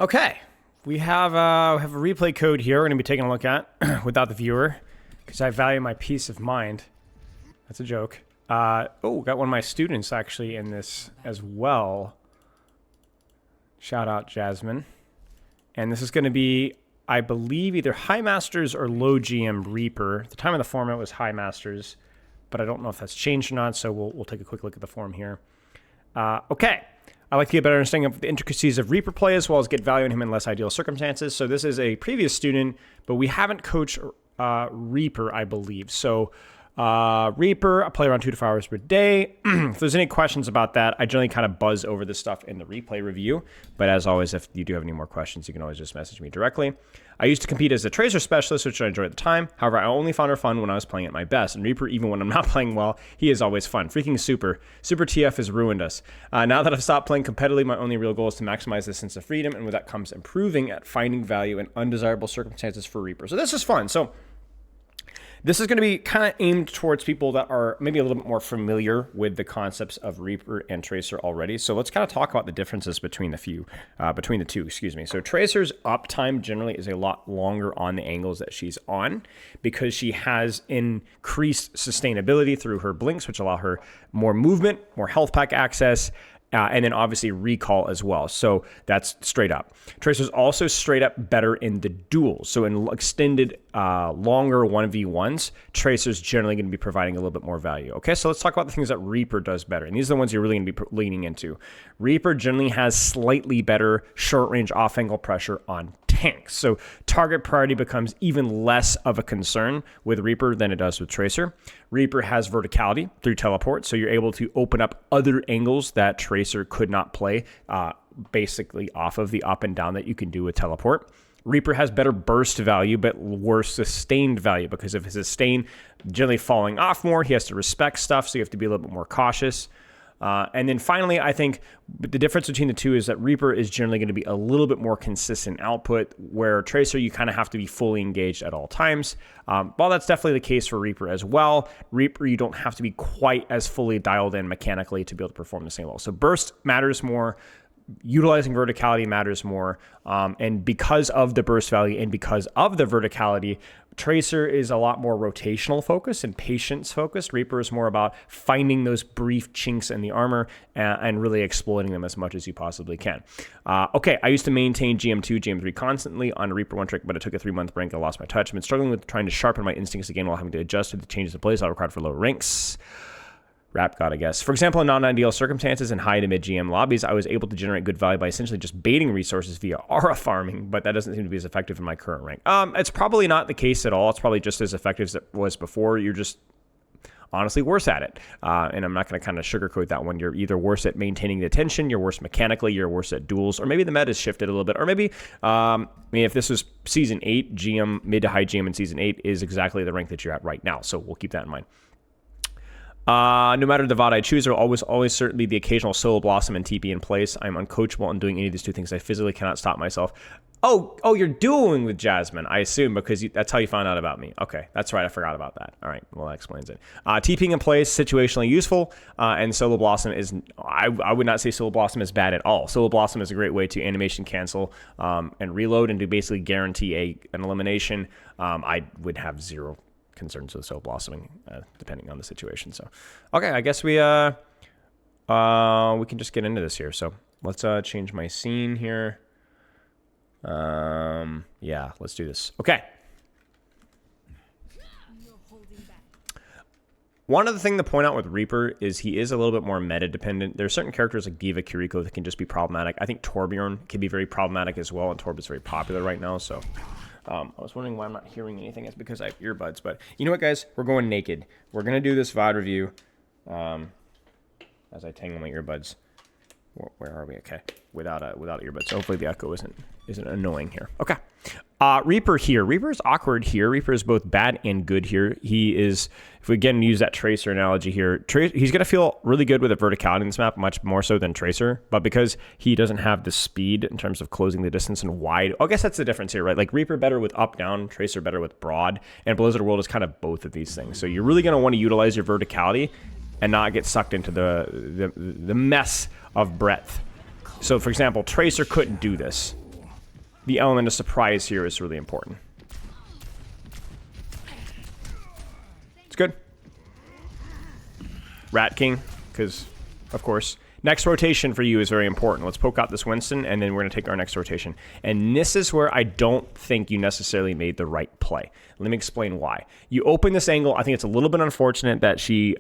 Okay, we have a replay code here we're going to be taking a look at without the viewer because I value my peace of mind. That's a joke. Got one of my students actually in this as well. Shout out Jasmine. And this is going to be, I believe, either High Masters or Low GM Reaper. At the time of the format was High Masters, but I don't know if that's changed or not, so we'll take a quick look at the form here. Okay. I like to get a better understanding of the intricacies of Reaper play as well as get value in him in less ideal circumstances. So this is a previous student, but we haven't coached Reaper, I believe. So Reaper, I play around 2 to 4 hours per day. If there's any questions about that, I generally kind of buzz over this stuff in the replay review. But as always, if you do have any more questions, you can always just message me directly. I used to compete as a Tracer specialist, which I enjoyed at the time. However, I only found her fun when I was playing at my best. And Reaper, even when I'm not playing well, he is always fun. Freaking Super TF has ruined us. Now that I've stopped playing competitively, my only real goal is to maximize this sense of freedom. And with that comes improving at finding value in undesirable circumstances for Reaper. So this is fun. So this is going to be kind of aimed towards people that are maybe a little bit more familiar with the concepts of Reaper and Tracer already. So let's kind of talk about the differences between the two. So Tracer's uptime generally is a lot longer on the angles that she's on because she has increased sustainability through her blinks, which allow her more movement, more health pack access, and then obviously recall as well. So that's straight up. Tracer's also straight up better in the duels. So in extended, longer 1v1s, Tracer's generally going to be providing a little bit more value. Okay, so let's talk about the things that Reaper does better. And these are the ones you're really going to be leaning into. Reaper generally has slightly better short-range off-angle pressure on tanks. So target priority becomes even less of a concern with Reaper than it does with Tracer. Reaper has verticality through teleport, so you're able to open up other angles that Tracer could not play, basically off of the up and down that you can do with teleport. Reaper has better burst value, but worse sustained value because of his sustain generally falling off more. He has to respect stuff, so you have to be a little bit more cautious. And then finally, I think the difference between the two is that Reaper is generally going to be a little bit more consistent output, where Tracer, you kind of have to be fully engaged at all times. While that's definitely the case for Reaper as well, Reaper, you don't have to be quite as fully dialed in mechanically to be able to perform the same level. So burst matters more. Utilizing verticality matters more, and because of the burst value and because of the verticality, Tracer is a lot more rotational focused and patience focused. Reaper is more about finding those brief chinks in the armor and really exploiting them as much as you possibly can. Okay, I used to maintain GM2, GM3 constantly on Reaper one trick, but it took a 3-month break. I lost my touch. I've been struggling with trying to sharpen my instincts again while having to adjust to the changes in playstyle required for lower ranks. Rap God, I guess. For example, in non-ideal circumstances and high to mid GM lobbies, I was able to generate good value by essentially just baiting resources via aura farming, but that doesn't seem to be as effective in my current rank. It's probably not the case at all. It's probably just as effective as it was before. You're just honestly worse at it. And I'm not going to kind of sugarcoat that one. You're either worse at maintaining the attention, you're worse mechanically, you're worse at duels, or maybe the meta's shifted a little bit. Or maybe, if this was Season 8, GM, mid to high GM in Season 8 is exactly the rank that you're at right now. So we'll keep that in mind. No matter the VOD I choose, there will always certainly be the occasional Soul Blossom and TP in place. I'm uncoachable in doing any of these two things. I physically cannot stop myself. Oh, you're dueling with Jasmine, I assume, because that's how you found out about me. Okay, that's right. I forgot about that. All right, well, that explains it. TPing in place, situationally useful, and Soul Blossom is, I would not say Soul Blossom is bad at all. Soul Blossom is a great way to animation cancel and reload and to basically guarantee an elimination. I would have zero concerns with Soul Blossoming, depending on the situation. So, okay, I guess we can just get into this here. So let's change my scene here. Yeah, let's do this. Okay. One other thing to point out with Reaper is he is a little bit more meta dependent. There are certain characters like Diva Kiriko that can just be problematic. I think Torbjorn can be very problematic as well, and Torb is very popular right now, so I was wondering why I'm not hearing anything. It's because I have earbuds. But you know what, guys? We're going naked. We're going to do this VOD review as I tangle my earbuds. Where are we? Okay. Without earbuds. So hopefully the echo isn't annoying here. Okay. Reaper here. Reaper is awkward here. Reaper is both bad and good here. He is, if we again use that Tracer analogy here, he's going to feel really good with a verticality in this map, much more so than Tracer. But because he doesn't have the speed in terms of closing the distance and wide, I guess that's the difference here, right? Like Reaper better with up, down, Tracer better with broad, and Blizzard World is kind of both of these things. So you're really going to want to utilize your verticality and not get sucked into the mess of breadth. So for example, Tracer couldn't do this. the element of surprise here is really important. It's good. Rat King, because, of course. Next rotation for you is very important. Let's poke out this Winston, and then we're going to take our next rotation. And this is where I don't think you necessarily made the right play. Let me explain why. You open this angle. I think it's a little bit unfortunate that she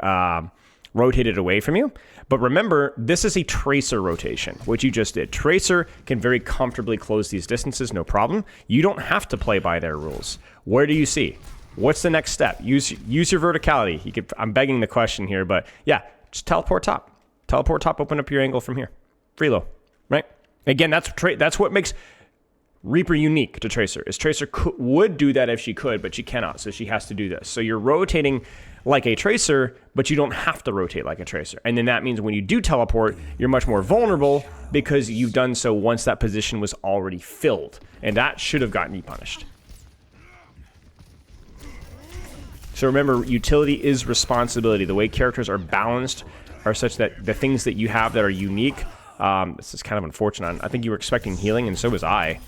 rotated away from you. But remember, this is a Tracer rotation, which you just did. Tracer can very comfortably close these distances, no problem. You don't have to play by their rules. Where do you see? What's the next step? Use your verticality. You could, I'm begging the question here, but yeah, just teleport top. Teleport top, open up your angle from here. Freelo, right? Again, that's what makes Reaper unique to Tracer. Is Tracer would do that if she could, but she cannot, so she has to do this. So you're rotating like a Tracer, but you don't have to rotate like a Tracer. And then that means when you do teleport, you're much more vulnerable because you've done so once that position was already filled. And that should have gotten you punished. So remember, utility is responsibility. The way characters are balanced are such that the things that you have that are unique, this is kind of unfortunate. I think you were expecting healing, and so was I.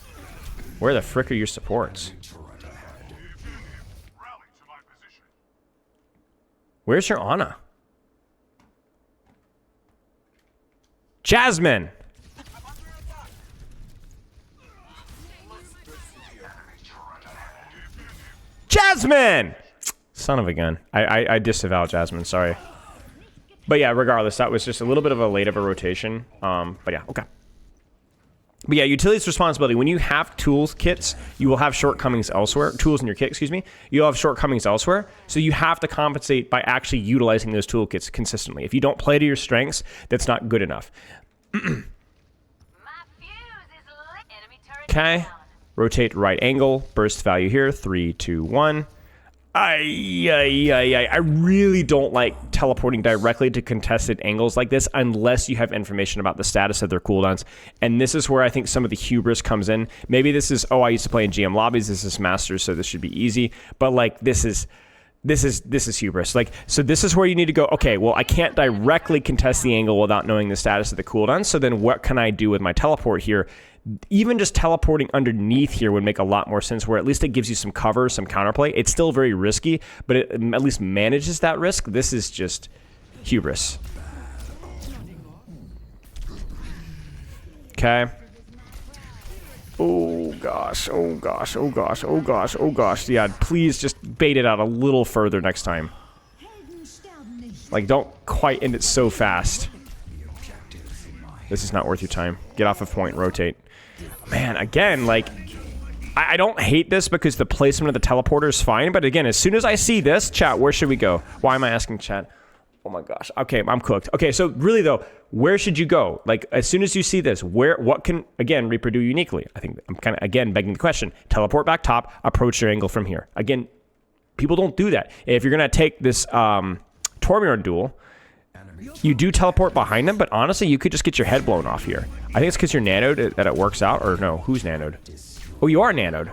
Where the frick are your supports? Where's your Ana? Jasmine! Jasmine! Son of a gun. I disavow Jasmine, sorry. But yeah, regardless, that was just a little bit of a late of a rotation. But yeah, okay. But yeah, utility's responsibility. When you have tools kits, you will have shortcomings elsewhere. Tools in your kit, excuse me. You'll have shortcomings elsewhere. So you have to compensate by actually utilizing those toolkits consistently. If you don't play to your strengths, that's not good enough. Okay. Rotate right angle. Burst value here. 3, 2, 1. I really don't like teleporting directly to contested angles like this unless you have information about the status of their cooldowns. And this is where I think some of the hubris comes in. Maybe this is, oh, I used to play in GM lobbies. This is Masters, so this should be easy. But like, this is hubris. Like, so this is where you need to go, okay, well, I can't directly contest the angle without knowing the status of the cooldown. So then what can I do with my teleport here? Even just teleporting underneath here would make a lot more sense, where at least it gives you some cover, some counterplay. It's still very risky, but it at least manages that risk. This is just hubris. Okay. Oh gosh, oh gosh, oh gosh, oh gosh, oh gosh. Yeah, please just bait it out a little further next time. Like, don't quite end it so fast. This is not worth your time. Get off of point, rotate. Man, again, like, I don't hate this because the placement of the teleporter is fine, but again, as soon as I see this, chat, where should we go? Why am I asking chat? Oh my gosh. Okay, I'm cooked. Okay, so really though, where should you go? Like, as soon as you see this, what can, again, Reaper do uniquely? I think I'm kind of, again, begging the question. Teleport back top, approach your angle from here. Again, people don't do that. If you're going to take this Torbjorn duel, you do teleport behind them, but honestly, you could just get your head blown off here. I think it's because you're nanoed that it works out, or no, who's nanoed? Oh, you are nanoed.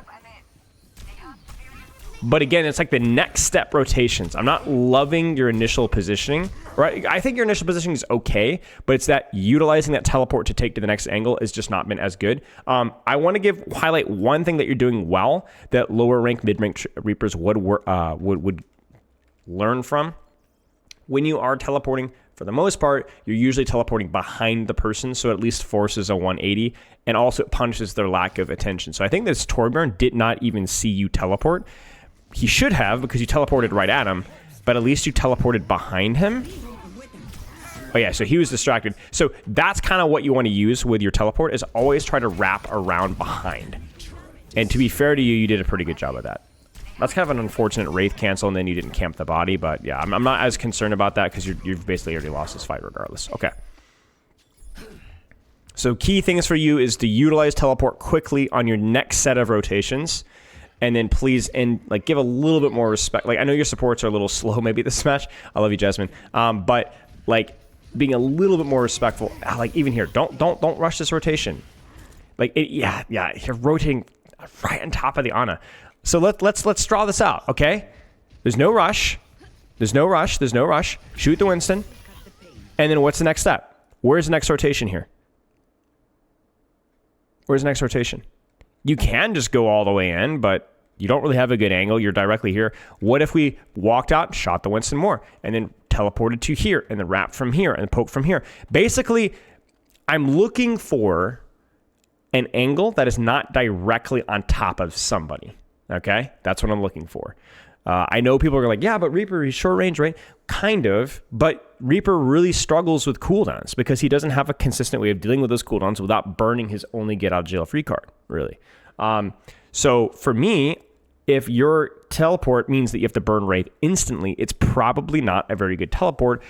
But again, it's like the next step rotations. I'm not loving your initial positioning, right? I think your initial positioning is okay, but it's that utilizing that teleport to take to the next angle has just not been as good. I want to highlight one thing that you're doing well that lower rank, mid rank Reapers would learn from. When you are teleporting, for the most part, you're usually teleporting behind the person, so it at least forces a 180, and also it punishes their lack of attention. So I think this Torbjorn did not even see you teleport. He should have, because you teleported right at him, but at least you teleported behind him. Oh yeah, so he was distracted. So that's kind of what you want to use with your teleport, is always try to wrap around behind. And to be fair to you, you did a pretty good job of that. That's kind of an unfortunate Wraith cancel, and then you didn't camp the body, but yeah, I'm not as concerned about that because you've basically already lost this fight regardless. Okay. So key things for you is to utilize teleport quickly on your next set of rotations, and then please, like, give a little bit more respect. Like, I know your supports are a little slow maybe this match. I love you, Jasmine. But like, being a little bit more respectful. Like, even here, don't rush this rotation. Like, yeah, you're rotating right on top of the Ana. So let's draw this out, okay? There's no rush. There's no rush. There's no rush. Shoot the Winston. And then what's the next step? Where's the next rotation here? Where's the next rotation? You can just go all the way in, but you don't really have a good angle. You're directly here. What if we walked out, shot the Winston more, and then teleported to here, and then wrapped from here, and poke from here? Basically, I'm looking for an angle that is not directly on top of somebody. Okay? That's what I'm looking for. I know people are like, yeah, but Reaper, he's short range, right? Kind of, but Reaper really struggles with cooldowns because he doesn't have a consistent way of dealing with those cooldowns without burning his only get out of jail free card, really. So for me, if your teleport means that you have to burn Wraith instantly, it's probably not a very good teleport,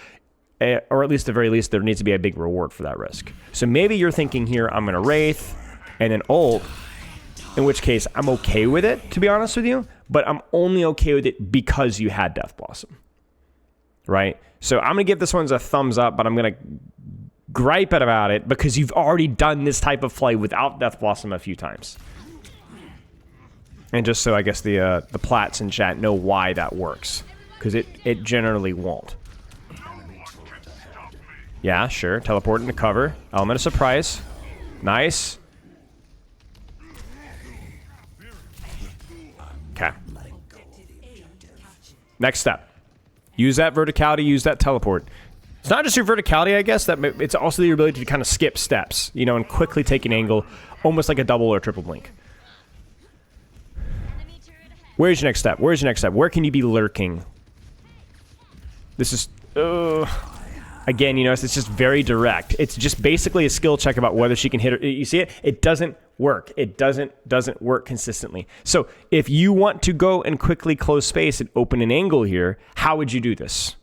or at least at the very least, there needs to be a big reward for that risk. So maybe you're thinking here, I'm going to Wraith and then ult, in which case I'm okay with it, to be honest with you, but I'm only okay with it because you had Death Blossom, right? So I'm going to give this one a thumbs up, but I'm going to gripe about it because you've already done this type of play without Death Blossom a few times. And just so I guess the plats in chat know why that works, because it generally won't. Yeah, sure. Teleport into cover. Element of surprise. Nice. Okay. Next step. Use that verticality, use that teleport. It's not just your verticality, I guess, that it's also your ability to kind of skip steps, you know, and quickly take an angle, almost like a double or triple blink. Where's your next step? Where's your next step? Where can you be lurking? This is... again, you know, it's just very direct. It's just basically a skill check about whether she can hit her. You see it? It doesn't work. It doesn't work consistently. So if you want to go and quickly close space and open an angle here, how would you do this?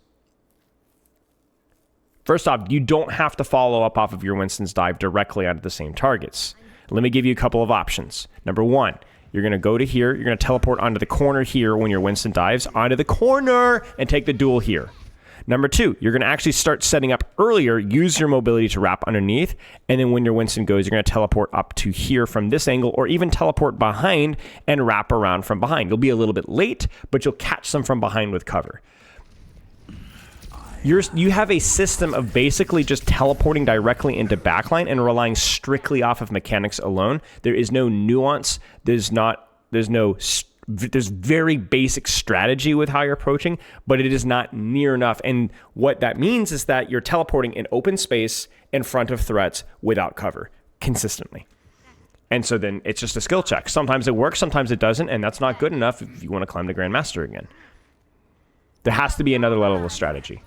First off, you don't have to follow up off of your Winston's dive directly onto the same targets. Let me give you a couple of options. Number one, you're going to go to here. You're going to teleport onto the corner here when your Winston dives, onto the corner, and take the duel here. Number two, you're going to actually start setting up earlier, use your mobility to wrap underneath, and then when your Winston goes, you're going to teleport up to here from this angle, or even teleport behind and wrap around from behind. You'll be a little bit late, but you'll catch them from behind with cover. You have a system of basically just teleporting directly into backline and relying strictly off of mechanics alone. There is no nuance. There's very basic strategy with how you're approaching, but it is not near enough. And what that means is that you're teleporting in open space in front of threats without cover consistently. And so then it's just a skill check. Sometimes it works, sometimes it doesn't, and that's not good enough if you want to climb the Grandmaster again. There has to be another level of strategy.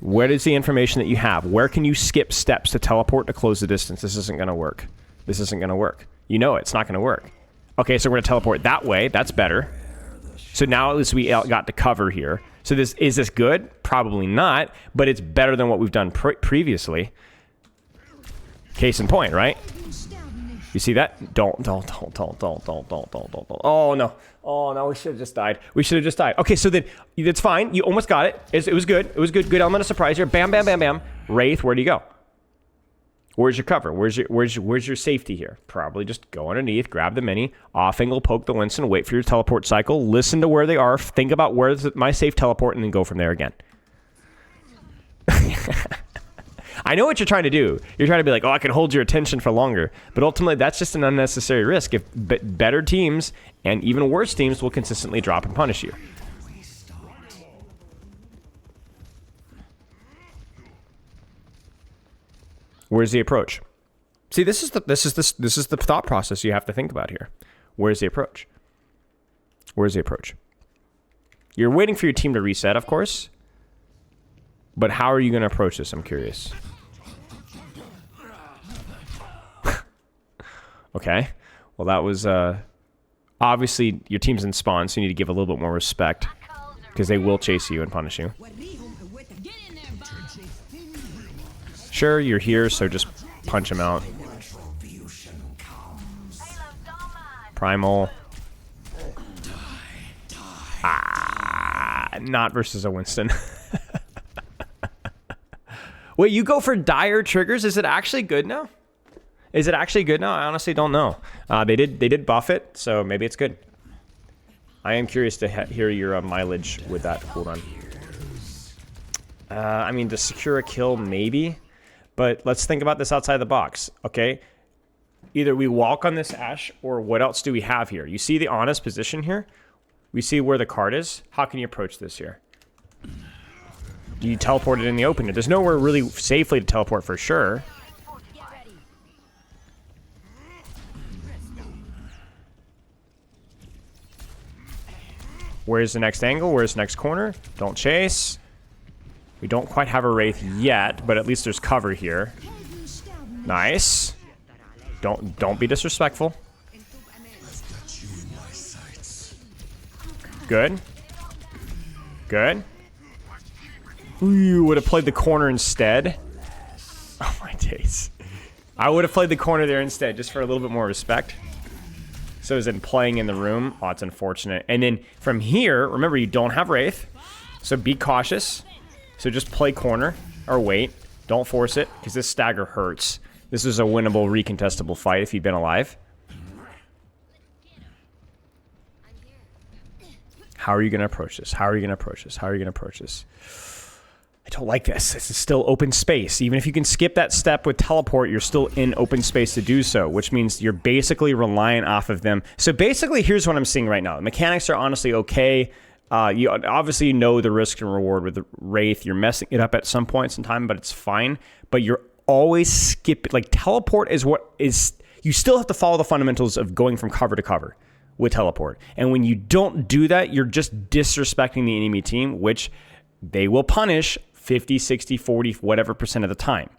Where is the information that you have? Where can you skip steps to teleport to close the distance? This isn't going to work. This isn't going to work. You know it's not going to work. Okay, so we're going to teleport that way. That's better. So now at least we got to cover here. So is this good? Probably not, but it's better than what we've done previously. Case in point, right? You see that? Don't. Oh, no. Oh, no, we should have just died. We should have just died. Okay, so then, it's fine. You almost got it. It was good. It was good. Good element of surprise here. Bam, bam, bam, bam. Wraith, where do you go? Where's your cover? Where's your safety here? Probably just go underneath, grab the mini, off angle, poke the Winston, wait for your teleport cycle, listen to where they are, think about where's my safe teleport, and then go from there again. I know what you're trying to do. You're trying to be like, oh, I can hold your attention for longer. But ultimately, that's just an unnecessary risk. If better teams and even worse teams will consistently drop and punish you. Where's the approach? See, this is the thought process you have to think about here. Where's the approach? Where's the approach? You're waiting for your team to reset, of course. But how are you going to approach this? I'm curious. Okay. Well, that was obviously your team's in spawn, so you need to give a little bit more respect because they will chase you and punish you. Sure, you're here, so just punch him out. Primal. Not versus a Winston. Wait, you go for dire triggers? Is it actually good now? Is it actually good now? I honestly don't know. They did buff it, so maybe it's good. I am curious to hear your mileage with that cooldown. I mean, to secure a kill, maybe. But let's think about this outside the box, okay? Either we walk on this Ashe, or what else do we have here? You see the honest position here? We see where the card is. How can you approach this here? Do you teleport it in the open? There's nowhere really safely to teleport for sure. Where's the next angle? Where's the next corner? Don't chase. We don't quite have a Wraith yet, but at least there's cover here. Nice. Don't be disrespectful. Good. Good. You would have played the corner instead. Oh my days. I would have played the corner there instead, just for a little bit more respect. So as in playing in the room. Oh, it's unfortunate. And then from here, remember you don't have Wraith. So be cautious. So just play corner or wait. Don't force it, because this stagger hurts. This is a winnable, recontestable fight if you'd been alive. How are you going to approach this? How are you going to approach this? How are you going to approach this? I don't like this. This is still open space. Even if you can skip that step with teleport, you're still in open space to do so, which means you're basically relying off of them. So basically, here's what I'm seeing right now. The mechanics are honestly okay. You obviously know the risk and reward with the Wraith. You're messing it up at some points in time, but it's fine. But you're always skipping. Like, teleport is what is... You still have to follow the fundamentals of going from cover to cover with teleport. And when you don't do that, you're just disrespecting the enemy team, which they will punish 50, 60, 40, whatever percent of the time.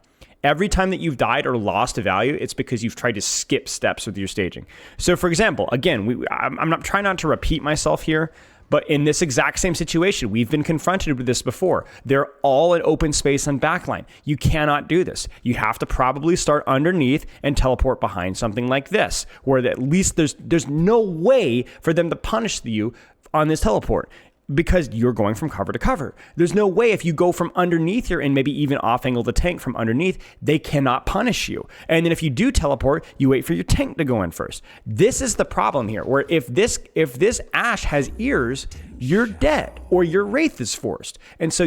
Every time that you've died or lost a value, it's because you've tried to skip steps with your staging. So, for example, again, I'm not trying not to repeat myself here, but in this exact same situation, we've been confronted with this before. They're all in open space on backline. You cannot do this. You have to probably start underneath and teleport behind something like this, where at least there's no way for them to punish you on this teleport, because you're going from cover to cover. There's no way if you go from underneath here and maybe even off-angle the tank from underneath, they cannot punish you. And then if you do teleport, you wait for your tank to go in first. This is the problem here, where if this Ashe has ears, you're dead, or your Wraith is forced. And so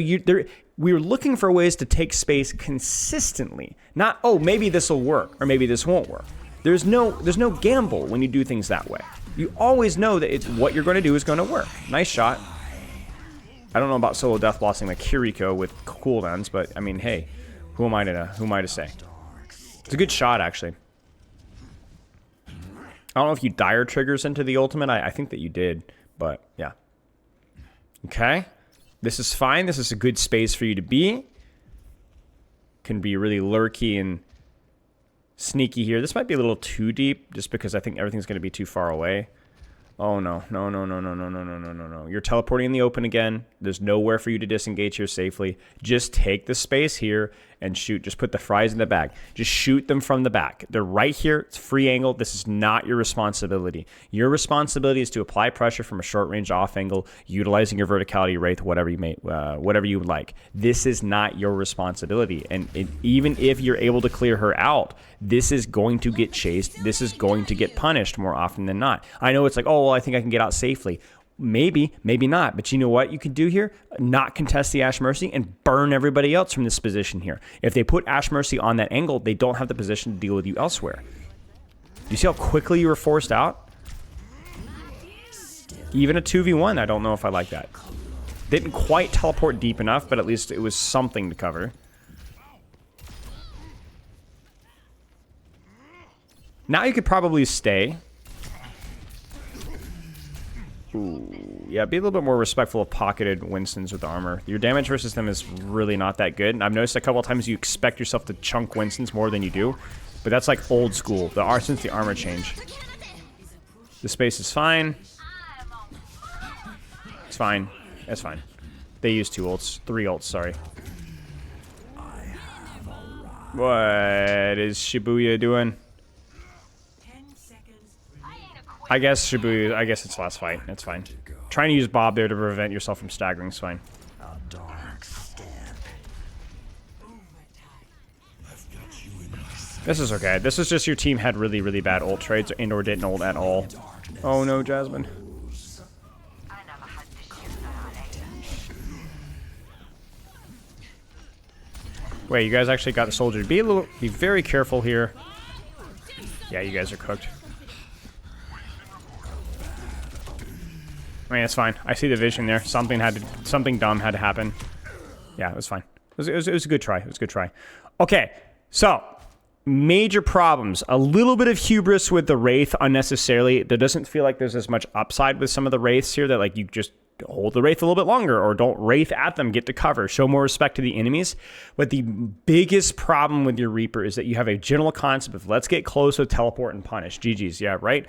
we're looking for ways to take space consistently. Not, oh, maybe this will work, or maybe this won't work. There's no gamble when you do things that way. You always know that it's what you're going to do is going to work. Nice shot. I don't know about solo death bossing like Kiriko with cooldowns, but I mean, hey, who am I to say? It's a good shot, actually. I don't know if you dire triggers into the ultimate. I think that you did, but yeah. Okay, this is fine. This is a good space for you to be. Can be really lurky and sneaky here. This might be a little too deep, just because I think everything's going to be too far away. Oh, no. No. You're teleporting in the open again. There's nowhere for you to disengage here safely. Just take the space here and shoot. Just put the fries in the bag. Just shoot them from the back. They're right here. It's free angle. This is not your responsibility. Your responsibility is to apply pressure from a short range off angle, utilizing your verticality, Wraith, whatever you would like. This is not your responsibility. And even if you're able to clear her out, this is going to get chased. This is going to get punished more often than not. I know it's like, oh, well, I think I can get out safely. Maybe, maybe not. But you know what you can do here? Not contest the Ashe Mercy and burn everybody else from this position here. If they put Ashe Mercy on that angle, they don't have the position to deal with you elsewhere. Do you see how quickly you were forced out? Even a 2v1, I don't know if I like that. Didn't quite teleport deep enough, but at least it was something to cover. Now you could probably stay. Ooh, yeah, be a little bit more respectful of pocketed Winstons with armor. Your damage versus them is really not that good. And I've noticed a couple of times you expect yourself to chunk Winstons more than you do. But that's like old school. Since the armor change. The space is fine. It's fine. It's fine. They use 2 ults. 3 ults, sorry. What is Shibuya doing? I guess Shibuya, I guess it's last fight. It's fine. Trying to use Bob there to prevent yourself from staggering is fine. This is okay. This is just your team had really, really bad ult trades and or didn't ult at all. Oh no, Jasmine. Wait, you guys actually got the soldier. Be very careful here. Yeah, you guys are cooked. I mean, it's fine. I see the vision there. Something dumb had to happen. Yeah, it was fine. It was a good try. It was a good try. Okay, so major problems. A little bit of hubris with the Wraith unnecessarily. There doesn't feel like there's as much upside with some of the Wraiths here that like you just hold the Wraith a little bit longer or don't Wraith at them, get to cover, show more respect to the enemies. But the biggest problem with your Reaper is that you have a general concept of let's get close with teleport and punish. GG's, yeah, right?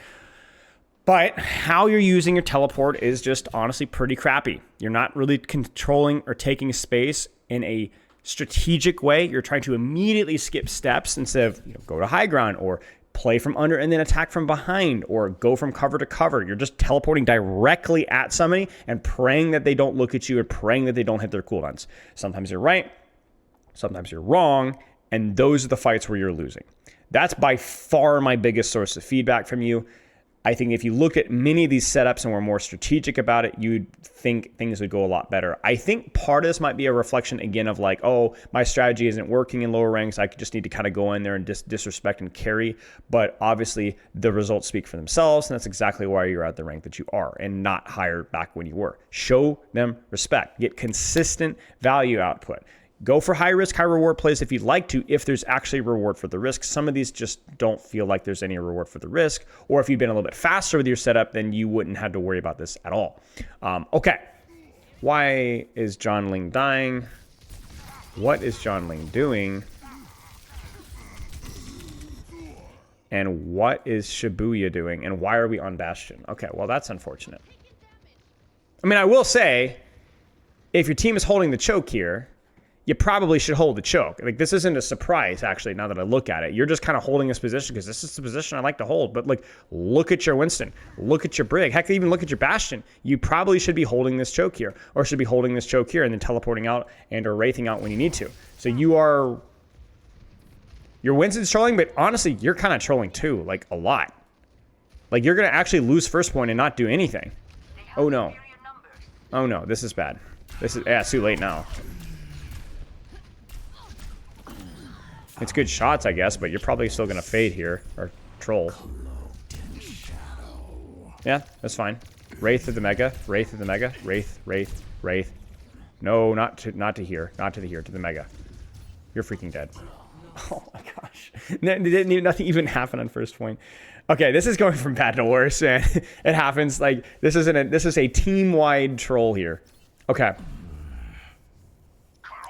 But how you're using your teleport is just honestly pretty crappy. You're not really controlling or taking space in a strategic way. You're trying to immediately skip steps instead of go to high ground or play from under and then attack from behind or go from cover to cover. You're just teleporting directly at somebody and praying that they don't look at you and praying that they don't hit their cooldowns. Sometimes you're right, sometimes you're wrong, and those are the fights where you're losing. That's by far my biggest source of feedback from you. I think if you look at many of these setups and were more strategic about it, you'd think things would go a lot better. I think part of this might be a reflection, again, of like, oh, my strategy isn't working in lower ranks. I just need to kind of go in there and disrespect and carry. But obviously, the results speak for themselves, and that's exactly why you're at the rank that you are and not higher back when you were. Show them respect. Get consistent value output. Go for high risk, high reward plays if you'd like to, if there's actually a reward for the risk. Some of these just don't feel like there's any reward for the risk. Or if you've been a little bit faster with your setup, then you wouldn't have to worry about this at all. Okay. Why is John Ling dying? What is John Ling doing? And what is Shibuya doing? And why are we on Bastion? Okay, well, that's unfortunate. I mean, I will say, if your team is holding the choke here, you probably should hold the choke. Like, this isn't a surprise, actually, now that I look at it. You're just kind of holding this position because this is the position I like to hold. But, like, look at your Winston. Look at your Brig. Heck, even look at your Bastion. You probably should be holding this choke here or should be holding this choke here and then teleporting out and or wraithing out when you need to. So your Winston's trolling, but honestly, you're kind of trolling too, like, a lot. Like, you're going to actually lose first point and not do anything. Oh, no. Oh, no. This is bad. It's too late now. It's good shots, I guess, but you're probably still going to fade here. Or troll. Yeah, that's fine. Wraith of the Mega. Wraith of the Mega. Wraith. No, not to here. Not to the here. To the Mega. You're freaking dead. Oh my gosh. Nothing even happened on first point. Okay, this is going from bad to worse, and it happens. Like, this is a team-wide troll here. Okay.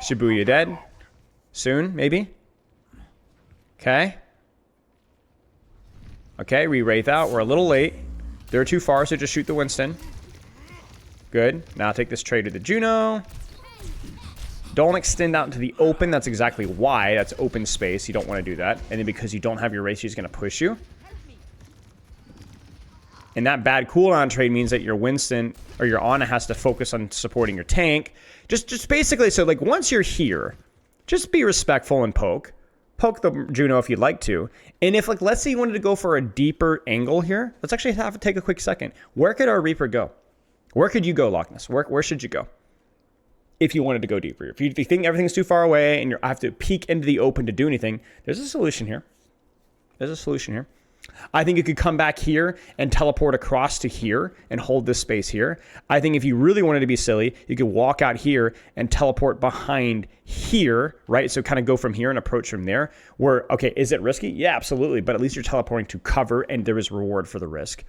Shibuya dead. Soon, maybe? Okay. Okay, we wraith out. We're a little late. They're too far, so just shoot the Winston. Good. Now take this trade to the Juno. Don't extend out into the open. That's exactly why. That's open space. You don't want to do that. And then because you don't have your Wraith, she's going to push you. And that bad cooldown trade means that your Winston or your Ana has to focus on supporting your tank. Just basically, so like once you're here, just be respectful and poke. Poke the Juno if you'd like to. And if, like, let's say you wanted to go for a deeper angle here, let's actually have to take a quick second. Where could our Reaper go? Where could you go, Loch Ness? Where should you go? If you wanted to go deeper. If you think everything's too far away and I have to peek into the open to do anything, there's a solution here. There's a solution here. I think you could come back here and teleport across to here and hold this space here. I think if you really wanted to be silly, you could walk out here and teleport behind here, right? So kind of go from here and approach from there. Where, okay, is it risky? Yeah, absolutely. But at least you're teleporting to cover and there is reward for the risk.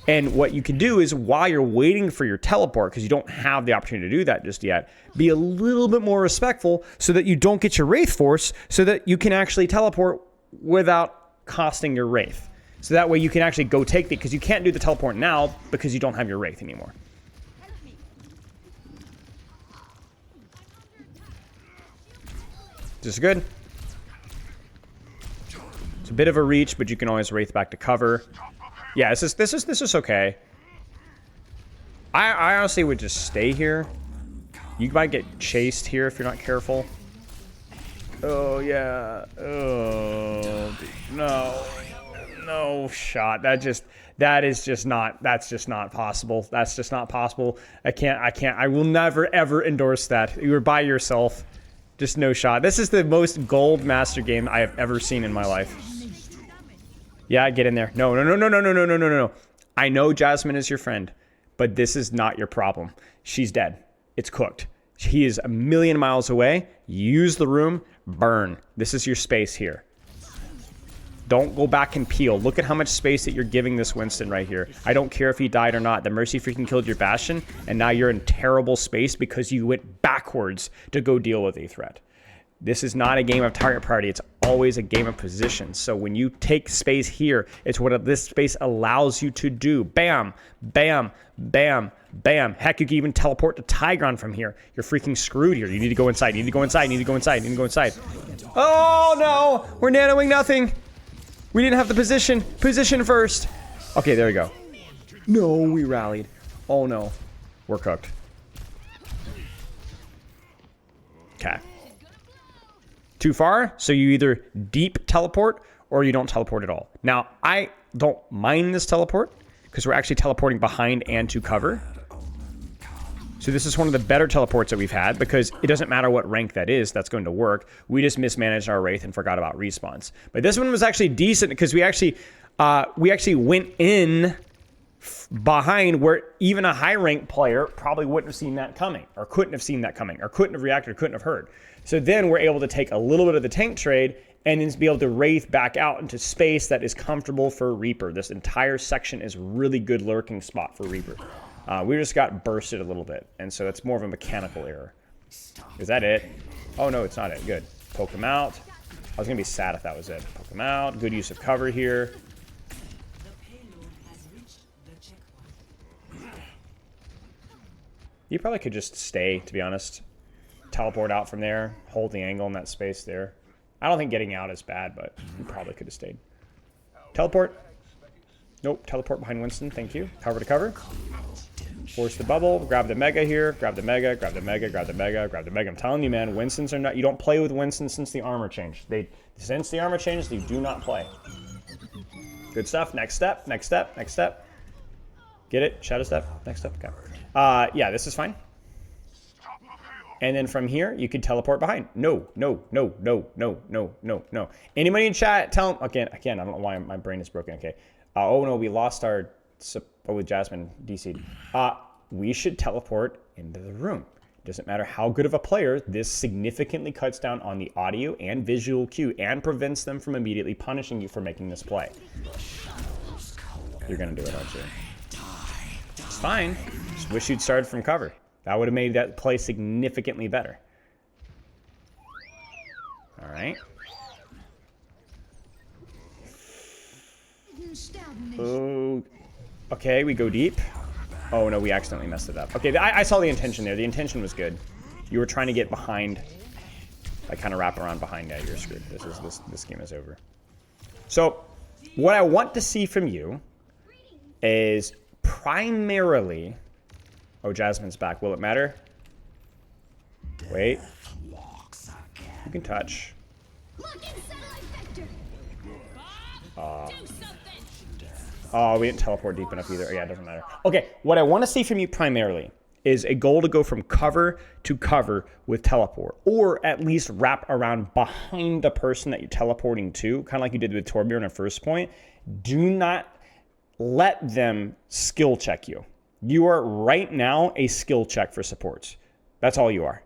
And what you can do is while you're waiting for your teleport, because you don't have the opportunity to do that just yet, be a little bit more respectful so that you don't get your Wraith Force so that you can actually teleport without costing your Wraith. So that way you can actually go take the, because you can't do the teleport now because you don't have your Wraith anymore. This is good. It's a bit of a reach, but you can always Wraith back to cover. Yeah, this is okay. I honestly would just stay here. You might get chased here if you're not careful. Oh yeah. Oh no. No shot. That's just not possible. That's just not possible. I will never ever endorse that. You were by yourself. Just no shot. This is the most gold master game I have ever seen in my life. Yeah, get in there. No, no, no, no, no, no, no, no, no, no. I know Jasmine is your friend, but this is not your problem. She's dead. It's cooked. He is a million miles away. Use the room. Burn. This is your space here. Don't go back and peel. Look at how much space that you're giving this Winston right here. I don't care if he died or not. The Mercy freaking killed your Bastion, and now you're in terrible space because you went backwards to go deal with a threat. This is not a game of target priority. It's always a game of position. So when you take space here, it's what this space allows you to do. Bam, bam, bam, bam. Heck, you can even teleport to Tigron from here. You're freaking screwed here. You need to go inside. You need to go inside. You need to go inside. You need to go inside. Oh, no. We're nanoing nothing. We didn't have the position. Position first. Okay, there we go. No, we rallied. Oh, no. We're cooked. Okay. Too far, so you either deep teleport or you don't teleport at all. Now, I don't mind this teleport because we're actually teleporting behind and to cover. So this is one of the better teleports that we've had because it doesn't matter what rank that is, that's going to work. We just mismanaged our Wraith and forgot about respawns. But this one was actually decent because we actually went in behind where even a high rank player probably wouldn't have seen that coming or couldn't have seen that coming or couldn't have reacted or couldn't have heard. So then we're able to take a little bit of the tank trade and then be able to Wraith back out into space that is comfortable for Reaper. This entire section is really good lurking spot for Reaper. We just got bursted a little bit, and so it's more of a mechanical error. Is that it? Oh, no, it's not it. Good. Poke him out. I was going to be sad if that was it. Poke him out. Good use of cover here. You probably could just stay, to be honest. Teleport out from there. Hold the angle in that space there. I don't think getting out is bad, but you probably could have stayed. Teleport. Nope. Teleport behind Winston. Thank you. Cover to cover. Force the bubble. Grab the Mega here. Grab the Mega. Grab the Mega. Grab the Mega. Grab the Mega. I'm telling you, man, Winstons are not... You don't play with Winston since the armor changed. Since the armor changed, you do not play. Good stuff. Next step. Next step. Next step. Get it? Shadow step. Next step. Okay. Yeah, this is fine. And then from here, you could teleport behind. No, no, no, no, no, no, no, no. Anybody in chat, tell them... Again, I don't know why my brain is broken. Okay. Oh, no, we lost our... with Jasmine DC'd. We should teleport into the room. Doesn't matter how good of a player, this significantly cuts down on the audio and visual cue and prevents them from immediately punishing you for making this play. You're going to do it, aren't you? It's fine. Just wish you'd started from cover. That would have made that play significantly better. All right. Oh, okay, we go deep. Oh, no, we accidentally messed it up. Okay, I saw the intention there. The intention was good. You were trying to get behind, like kind of wrap around behind. Yeah, you're screwed. This game is over. So what I want to see from you is primarily... Oh, Jasmine's back. Will it matter? Wait. You can touch. Oh, we didn't teleport deep enough either. Yeah, it doesn't matter. Okay, what I want to see from you primarily is a goal to go from cover to cover with teleport. Or at least wrap around behind the person that you're teleporting to, kind of like you did with Torbjorn at first point. Do not let them skill check you. You are right now a skill check for supports. That's all you are.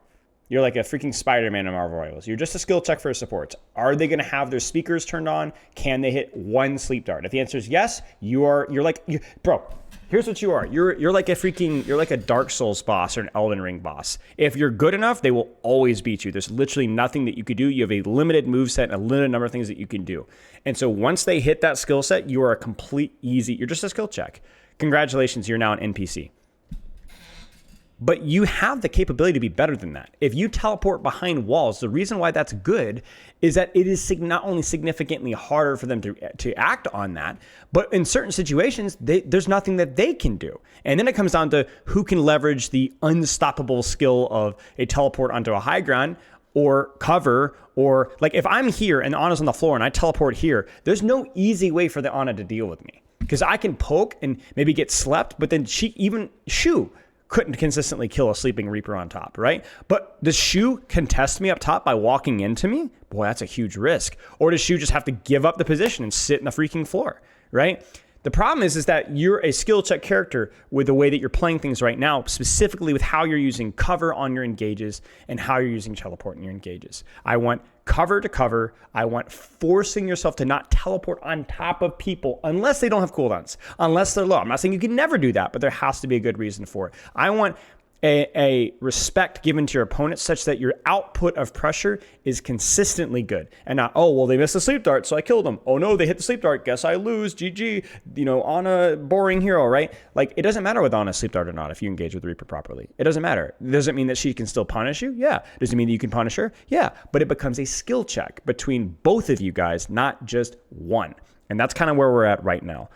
You're like a freaking Spider-Man in Marvel Rivals. You're just a skill check for supports. Are they going to have their speakers turned on? Can they hit one sleep dart? If the answer is yes, you're like, bro, here's what you are. You're like a Dark Souls boss or an Elden Ring boss. If you're good enough, they will always beat you. There's literally nothing that you could do. You have a limited moveset and a limited number of things that you can do. And so once they hit that skill set, you are a complete easy, you're just a skill check. Congratulations, you're now an NPC. But you have the capability to be better than that. If you teleport behind walls, the reason why that's good is that it is not only significantly harder for them to act on that, but in certain situations, there's nothing that they can do. And then it comes down to who can leverage the unstoppable skill of a teleport onto a high ground or cover, or like if I'm here and Ana's on the floor and I teleport here, there's no easy way for the Ana to deal with me. Because I can poke and maybe get slept, but then Shu couldn't consistently kill a sleeping Reaper on top, right? But does Shu contest me up top by walking into me? Boy, that's a huge risk. Or does Shu just have to give up the position and sit in the freaking floor, right? The problem is that you're a skill check character with the way that you're playing things right now, specifically with how you're using cover on your engages and how you're using teleport in your engages. I want cover to cover. I want forcing yourself to not teleport on top of people unless they don't have cooldowns, unless they're low. I'm not saying you can never do that, but there has to be a good reason for it. I want a respect given to your opponent such that your output of pressure is consistently good and not, oh, well, they missed a sleep dart, so I killed them. Oh no, they hit the sleep dart. Guess I lose. GG. Ana boring hero, right? Like, it doesn't matter with Ana sleep dart or not if you engage with Reaper properly. It doesn't matter. Does it mean that she can still punish you? Yeah. Does it mean that you can punish her? Yeah. But it becomes a skill check between both of you guys, not just one. And that's kind of where we're at right now.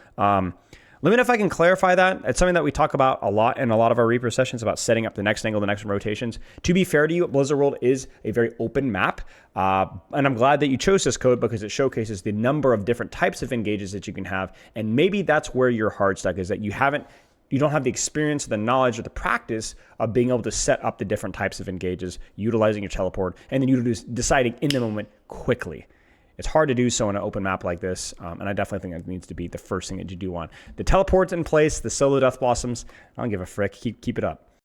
Let me know if I can clarify that. It's something that we talk about a lot in a lot of our Reaper sessions about setting up the next angle, the next rotations. To be fair to you, Blizzard World is a very open map. And I'm glad that you chose this code because it showcases the number of different types of engages that you can have. And maybe that's where your hard stuck is, that you don't have the experience, the knowledge, or the practice of being able to set up the different types of engages, utilizing your teleport, and then deciding in the moment quickly. It's hard to do so on an open map like this, and I definitely think that needs to be the first thing that you do want. The teleport's in place, the solo Death Blossoms, I don't give a frick. Keep it up.